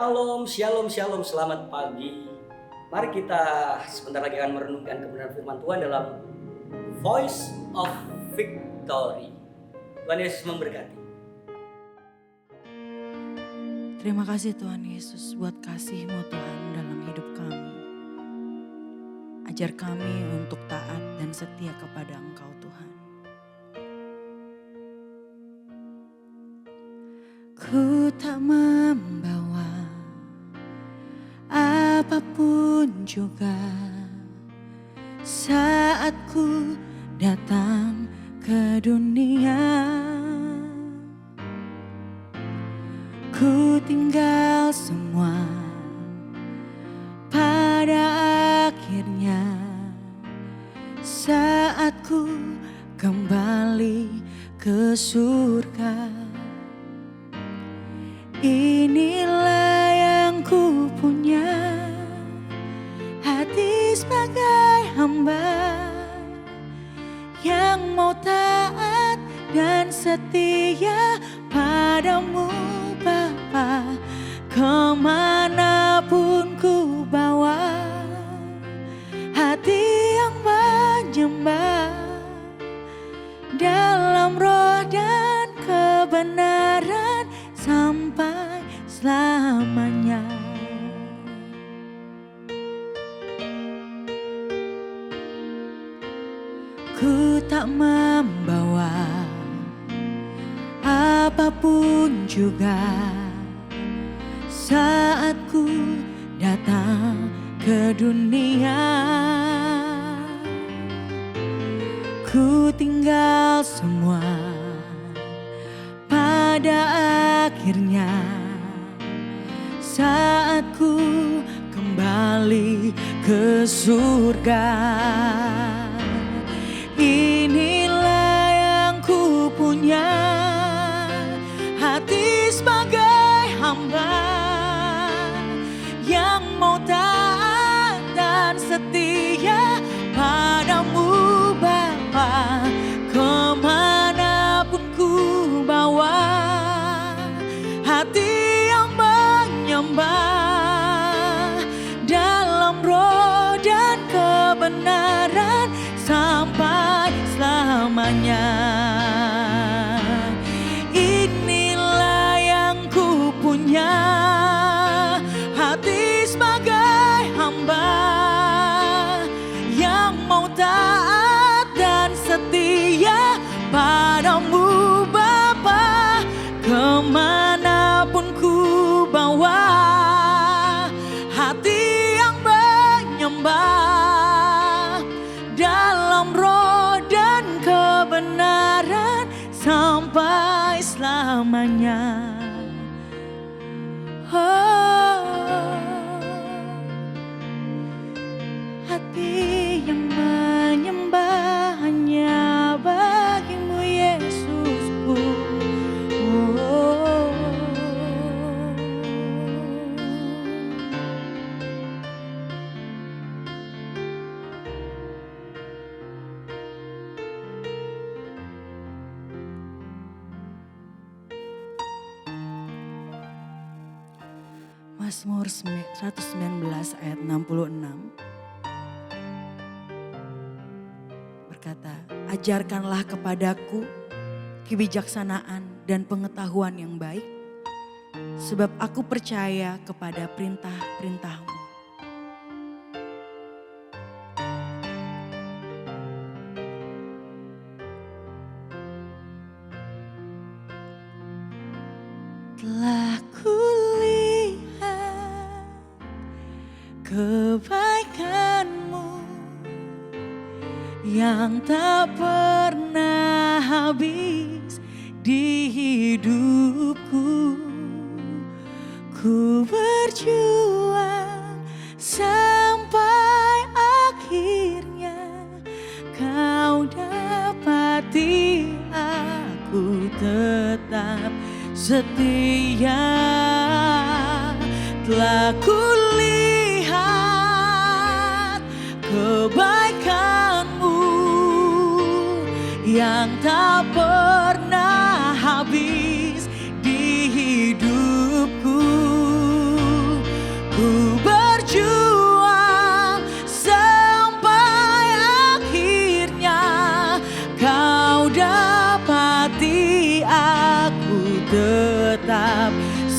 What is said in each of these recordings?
Shalom, shalom, shalom, selamat pagi. Mari kita sebentar lagi akan merenungkan kebenaran firman Tuhan dalam Voice of Victory. Tuhan Yesus memberkati. Terima kasih Tuhan Yesus buat kasih-Mu Tuhan dalam hidup kami. Ajar kami untuk taat dan setia kepada Engkau Tuhan. Ku tak membawa apapun juga saat ku datang ke dunia. Ku tinggal semua pada akhirnya saat ku kembali ke surga. Inilah yang ku punya, hati sebagai hamba yang mau taat dan setia padamu Bapa. Kemanapun ku bawa hati yang menyembah dalam roh dan kebenaran sampai selamanya. Ku tak membawa apapun juga saat ku datang ke dunia. Ku tinggal semua pada akhirnya saat ku kembali ke surga. Inilah yang ku punya, hati sebagai hamba yang mau taat dan setia padamu Bapa. Kemanapun ku bawa hati yang menyembah dalam roh dan kebenaran sampai selamanya. Inilah yang ku punya, hati sebagai hamba yang mau taat dan setia padamu Bapa. Kemanapun ku bawa hati yang menyembah dalam roh dan kebenaran sampai selamanya. Hati yang menyembah hanya bagimu Yesusku. Mazmur 119 ayat 66 berkata, ajarkanlah kepadaku kebijaksanaan dan pengetahuan yang baik, sebab aku percaya kepada perintah-perintahmu. Telah kulihat kebaikanmu yang tak pernah habis di hidupku. Ku berjuang sampai akhirnya kau dapati aku tetap setia. Telah kulihat kebaikanmu yang tak pernah habis di hidupku.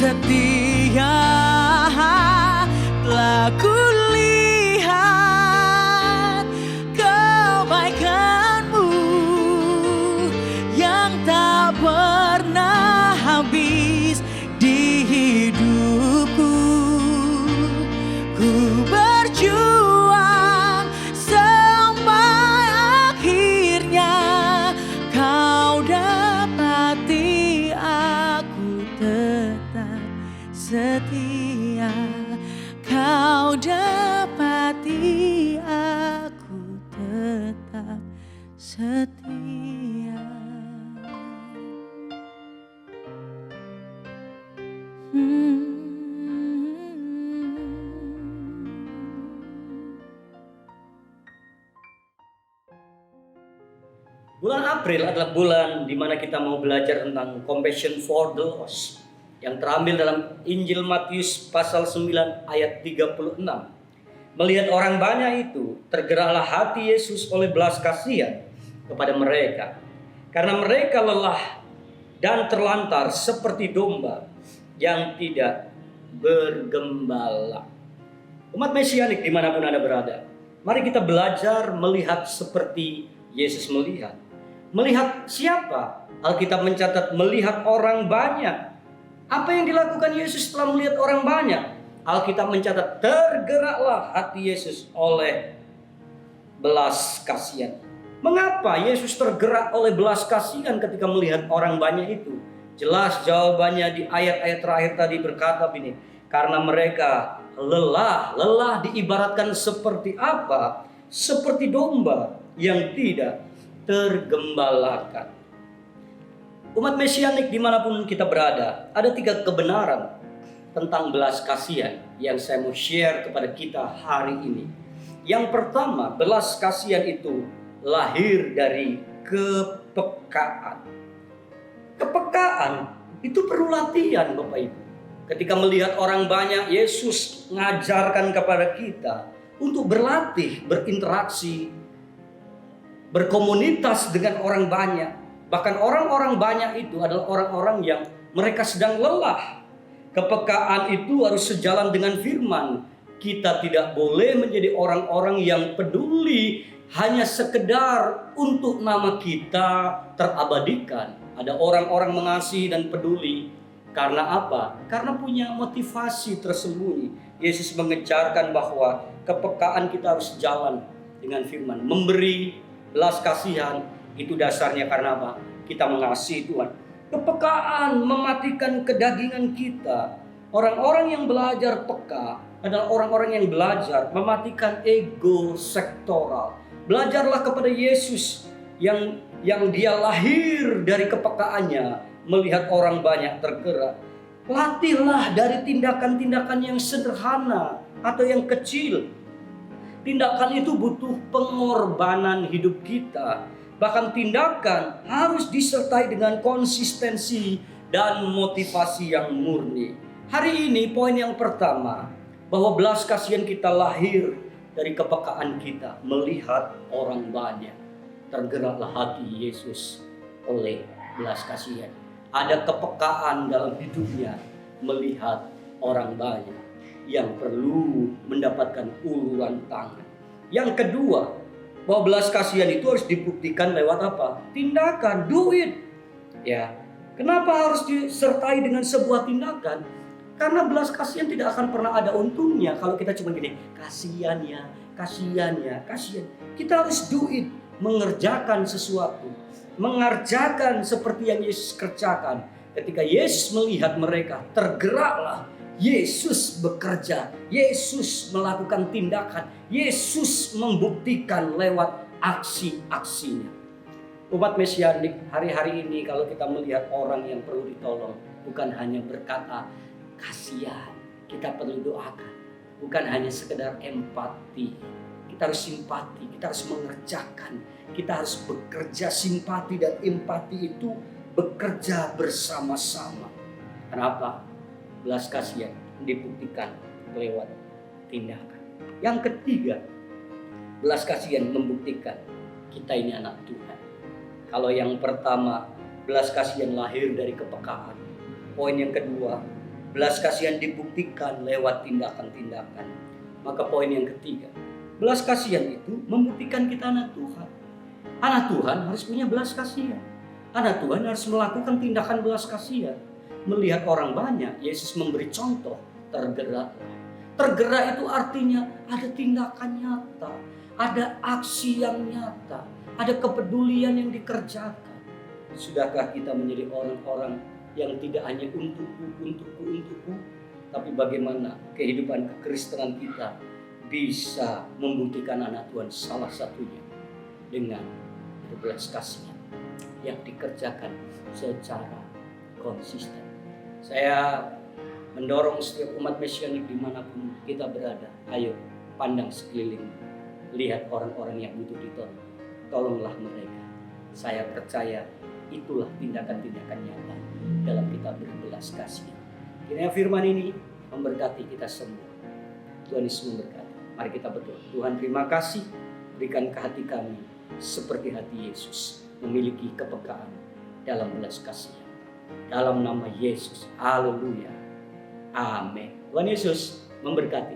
setia telah kulihat kebaikan-Mu yang tak pernah habis di hidupku. Ku berjuang sampai akhirnya Kau dapati aku tetap setia. Kau dapati aku tetap setia. Bulan April adalah bulan di mana kita mau belajar tentang compassion for the lost yang terambil dalam Injil Matius pasal 9 ayat 36. Melihat orang banyak itu, tergeraklah hati Yesus oleh belas kasihan kepada mereka, karena mereka lelah dan terlantar seperti domba yang tidak bergembala. Umat Mesianik dimanapun Anda berada, mari kita belajar melihat seperti Yesus melihat. Melihat siapa? Alkitab mencatat melihat orang banyak. Apa yang dilakukan Yesus setelah melihat orang banyak? Alkitab mencatat tergeraklah hati Yesus oleh belas kasihan. Mengapa Yesus tergerak oleh belas kasihan ketika melihat orang banyak itu? Jelas jawabannya di ayat-ayat terakhir tadi berkata begini, karena mereka lelah. Lelah diibaratkan seperti apa? Seperti domba yang tidak tergembalakan. Umat Mesianik dimanapun kita berada, ada 3 kebenaran tentang belas kasihan yang saya mau share kepada kita hari ini. Yang pertama, belas kasihan itu lahir dari kepekaan. Kepekaan itu perlu latihan, Bapak Ibu. Ketika melihat orang banyak, Yesus mengajarkan kepada kita untuk berlatih, berinteraksi, berkomunitas dengan orang banyak. Bahkan orang-orang banyak itu adalah orang-orang yang mereka sedang lelah. Kepekaan itu harus sejalan dengan firman. Kita tidak boleh menjadi orang-orang yang peduli hanya sekedar untuk nama kita terabadikan. Ada orang-orang mengasihi dan peduli karena apa? Karena punya motivasi tersembunyi. Yesus mengejarkan bahwa kepekaan kita harus jalan dengan firman. Memberi belas kasihan itu dasarnya karena apa? Kita mengasihi Tuhan. Kepekaan mematikan kedagingan kita. Orang-orang yang belajar peka adalah orang-orang yang belajar mematikan ego sektoral. Belajarlah kepada Yesus yang dia lahir dari kepekaannya melihat orang banyak tergerak. Latihlah dari tindakan-tindakan yang sederhana atau yang kecil. Tindakan itu butuh pengorbanan hidup kita. Bahkan tindakan harus disertai dengan konsistensi dan motivasi yang murni. Hari ini poin yang pertama, bahwa belas kasihan kita lahir dari kepekaan kita melihat orang banyak. Tergeraklah hati Yesus oleh belas kasihan. Ada kepekaan dalam hidupnya melihat orang banyak yang perlu mendapatkan uluran tangan. Yang kedua, bahwa belas kasihan itu harus dibuktikan lewat apa? Tindakan, do it. Ya, kenapa harus disertai dengan sebuah tindakan? Karena belas kasihan tidak akan pernah ada untungnya kalau kita cuma gini, kasihan ya, kasihan ya, kasihan. Kita harus do it, mengerjakan sesuatu, mengerjakan seperti yang Yesus kerjakan. Ketika Yesus melihat mereka, tergeraklah. Yesus bekerja, Yesus melakukan tindakan, Yesus membuktikan lewat aksi-aksinya. Umat Mesianik, hari-hari ini kalau kita melihat orang yang perlu ditolong, bukan hanya berkata kasihan, kita perlu doakan. Bukan hanya sekedar empati, kita harus simpati, kita harus mengerjakan, kita harus bekerja. Simpati dan empati itu bekerja bersama-sama. Kenapa? Belas kasihan dibuktikan lewat tindakan. Yang ketiga, belas kasihan membuktikan kita ini anak Tuhan. Kalau yang pertama, belas kasihan lahir dari kepekaan. Poin yang kedua, Belas kasihan dibuktikan lewat tindakan-tindakan. Maka poin yang ketiga, belas kasihan itu membuktikan kita anak Tuhan. Anak Tuhan harus punya belas kasihan. Anak Tuhan harus melakukan tindakan belas kasihan. Melihat orang banyak, Yesus memberi contoh, tergeraklah. Tergerak itu artinya ada tindakan nyata, ada aksi yang nyata, ada kepedulian yang dikerjakan. Sudahkah kita menjadi orang-orang yang tidak hanya untukku, tapi bagaimana kehidupan kekristenan kita bisa membuktikan anak Tuhan, salah satunya dengan berbelas kasihan yang dikerjakan secara konsisten. Saya mendorong setiap umat Mesianik dimanapun kita berada, ayo pandang sekeliling, lihat orang-orang yang butuh ditolong, tolonglah mereka. Saya percaya itulah tindakan-tindakan nyata dalam kita berbelas kasihan. Kiranya firman ini memberkati kita semua. Tuhan Yesus memberkati. Mari kita berdoa. Tuhan, terima kasih, berikan ke hati kami seperti hati Yesus, memiliki kepekaan dalam belas kasihan. Dalam nama Yesus, haleluya, amin. Tuhan Yesus memberkati.